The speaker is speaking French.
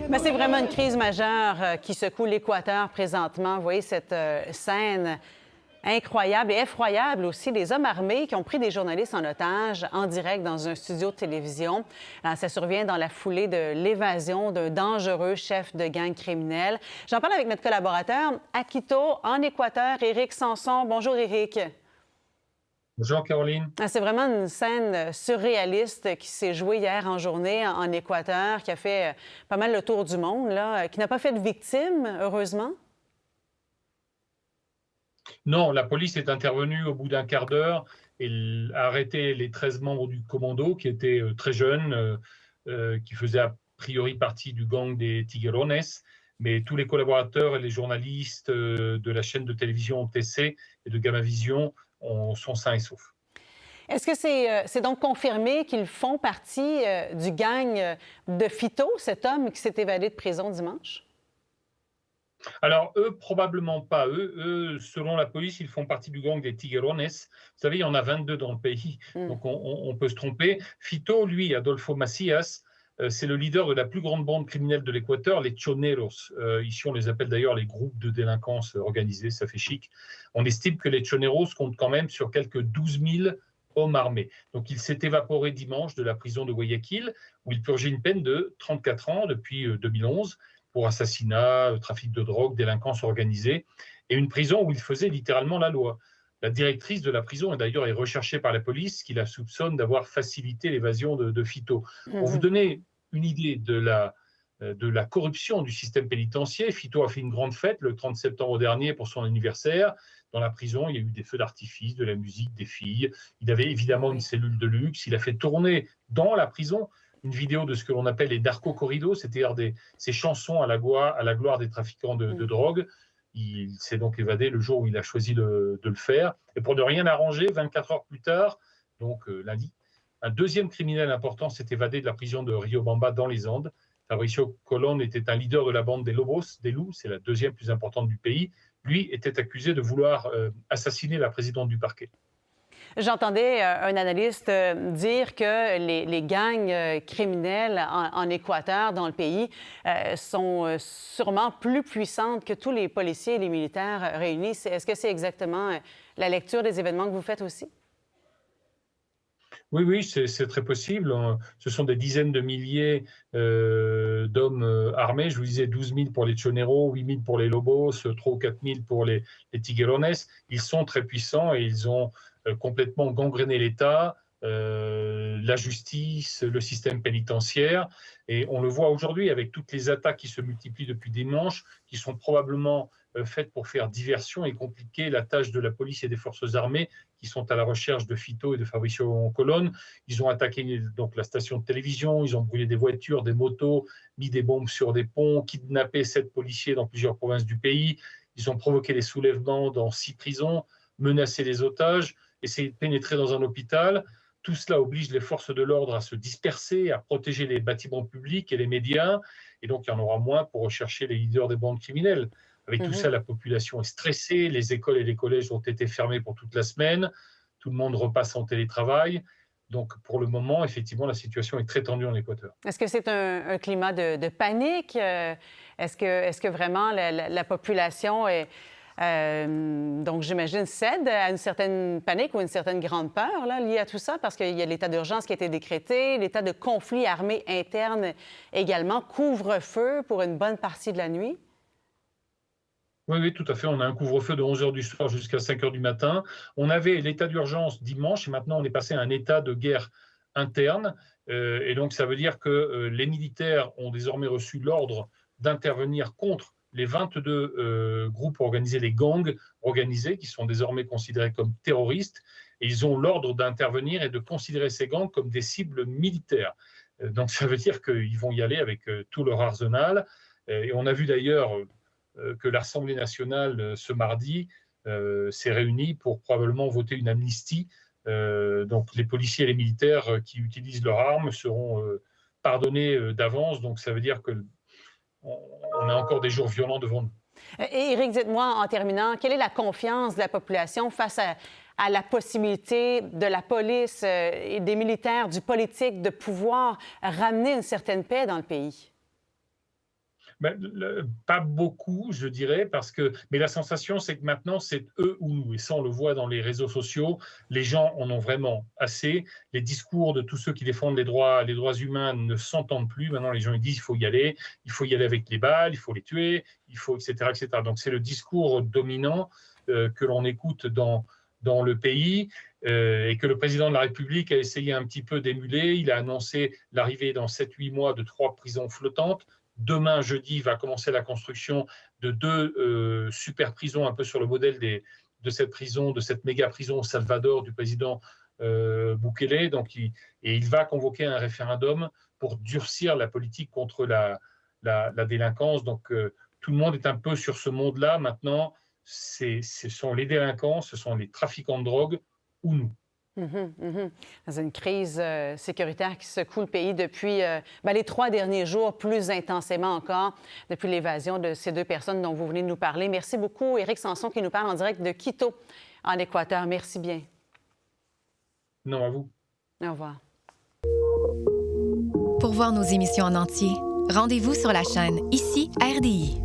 Mais c'est vraiment une crise majeure qui secoue l'Équateur présentement. Vous voyez cette scène incroyable et effroyable aussi, des hommes armés qui ont pris des journalistes en otage en direct dans un studio de télévision. Alors, ça survient dans la foulée de l'évasion d'un dangereux chef de gang criminel. J'en parle avec notre collaborateur à Quito, en Équateur, Éric Sanson. Bonjour, Éric. Bonjour Caroline. C'est vraiment une scène surréaliste qui s'est jouée hier en journée en Équateur, qui a fait pas mal le tour du monde, là, qui n'a pas fait de victimes, heureusement. Non, la police est intervenue au bout d'un quart d'heure et a arrêté les 13 membres du commando qui étaient très jeunes, qui faisaient a priori partie du gang des Tiguerones. Mais tous les collaborateurs et les journalistes de la chaîne de télévision TC et de Gamavision sont sains et saufs. Est-ce que c'est donc confirmé qu'ils font partie du gang de Fito, cet homme qui s'est évadé de prison dimanche? Alors, eux, probablement pas. Eux, selon la police, ils font partie du gang des Tiguerones. Vous savez, il y en a 22 dans le pays, donc on peut se tromper. Fito, lui, Adolfo Macias, c'est le leader de la plus grande bande criminelle de l'Équateur, les Choneros. Ici, on les appelle d'ailleurs les groupes de délinquance organisés, ça fait chic. On estime que les Choneros comptent quand même sur quelques 12 000 hommes armés. Donc, il s'est évaporé dimanche de la prison de Guayaquil, où il purgeait une peine de 34 ans depuis 2011. Pour assassinat, trafic de drogue, délinquance organisée, et une prison où il faisait littéralement la loi. La directrice de la prison d'ailleurs est recherchée par la police qui la soupçonne d'avoir facilité l'évasion de Fito. Pour vous donner une idée de la corruption du système pénitentiaire, Fito a fait une grande fête le 30 septembre dernier pour son anniversaire. Dans la prison, il y a eu des feux d'artifice, de la musique, des filles. Il avait évidemment une cellule de luxe. Il a fait tourner dans la prison une vidéo de ce que l'on appelle les narco-corridos, c'est-à-dire ces chansons à la gloire des trafiquants de drogue. Il s'est donc évadé le jour où il a choisi de le faire. Et pour ne rien arranger, 24 heures plus tard, donc lundi, un deuxième criminel important s'est évadé de la prison de Riobamba dans les Andes. Fabricio Colón était un leader de la bande des Lobos, des loups, c'est la deuxième plus importante du pays. Lui était accusé de vouloir assassiner la présidente du parquet. J'entendais un analyste dire que les gangs criminels en Équateur, dans le pays, sont sûrement plus puissantes que tous les policiers et les militaires réunis. Est-ce que c'est exactement la lecture des événements que vous faites aussi? Oui, c'est très possible. Ce sont des dizaines de milliers d'hommes armés. Je vous disais 12 000 pour les Choneros, 8 000 pour les Lobos, 3 ou 4 000 pour les Tiguerones. Ils sont très puissants et ils ont complètement gangréné l'État, la justice, le système pénitentiaire. Et on le voit aujourd'hui avec toutes les attaques qui se multiplient depuis dimanche, qui sont probablement faites pour faire diversion et compliquer la tâche de la police et des forces armées qui sont à la recherche de Fito et de Fabricio Colón. Ils ont attaqué donc la station de télévision, ils ont brûlé des voitures, des motos, mis des bombes sur des ponts, kidnappé 7 policiers dans plusieurs provinces du pays. Ils ont provoqué des soulèvements dans 6 prisons, menacé les otages, essayé de pénétrer dans un hôpital. Tout cela oblige les forces de l'ordre à se disperser, à protéger les bâtiments publics et les médias. Et donc, il y en aura moins pour rechercher les leaders des bandes criminelles. Avec tout ça, la population est stressée. Les écoles et les collèges ont été fermés pour toute la semaine. Tout le monde repasse en télétravail. Donc, pour le moment, effectivement, la situation est très tendue en Équateur. Est-ce que c'est un climat de panique? Est-ce que vraiment la population est... donc, j'imagine, cède à une certaine panique ou une certaine grande peur là, liée à tout ça, parce qu'il y a l'état d'urgence qui a été décrété, l'état de conflit armé interne également, couvre-feu pour une bonne partie de la nuit? Oui, tout à fait. On a un couvre-feu de 11 h du soir jusqu'à 5 h du matin. On avait l'état d'urgence dimanche et maintenant on est passé à un état de guerre interne. Et donc ça veut dire que les militaires ont désormais reçu l'ordre d'intervenir contre les 22 groupes organisés, les gangs organisés, qui sont désormais considérés comme terroristes. Et ils ont l'ordre d'intervenir et de considérer ces gangs comme des cibles militaires. Donc ça veut dire qu'ils vont y aller avec tout leur arsenal. Et on a vu d'ailleurs que l'Assemblée nationale, ce mardi, s'est réunie pour probablement voter une amnistie. Donc les policiers et les militaires qui utilisent leurs armes seront pardonnés d'avance. Donc ça veut dire qu'on a encore des jours violents devant nous. Et Éric, dites-moi en terminant, quelle est la confiance de la population face à la possibilité de la police et des militaires, du politique, de pouvoir ramener une certaine paix dans le pays? Pas beaucoup, je dirais, mais la sensation, c'est que maintenant, c'est eux ou nous. Et ça, on le voit dans les réseaux sociaux. Les gens en ont vraiment assez. Les discours de tous ceux qui défendent les droits humains ne s'entendent plus. Maintenant, les gens ils disent il faut y aller avec les balles, il faut les tuer, etc., etc. Donc, c'est le discours dominant que l'on écoute dans le pays et que le président de la République a essayé un petit peu d'émuler. Il a annoncé l'arrivée dans 7-8 mois de 3 prisons flottantes. Demain, jeudi, va commencer la construction de 2 super prisons, un peu sur le modèle de cette prison, de cette méga prison au Salvador du président Bukele. Donc, il va convoquer un référendum pour durcir la politique contre la délinquance. Donc, tout le monde est un peu sur ce monde-là. Maintenant, ce sont les délinquants, ce sont les trafiquants de drogue ou nous. Dans une crise sécuritaire qui secoue le pays depuis les 3 derniers jours, plus intensément encore depuis l'évasion de ces 2 personnes dont vous venez de nous parler. Merci beaucoup, Éric Sanson, qui nous parle en direct de Quito, en Équateur. Merci bien. Non, à vous. Au revoir. Pour voir nos émissions en entier, rendez-vous sur la chaîne Ici RDI.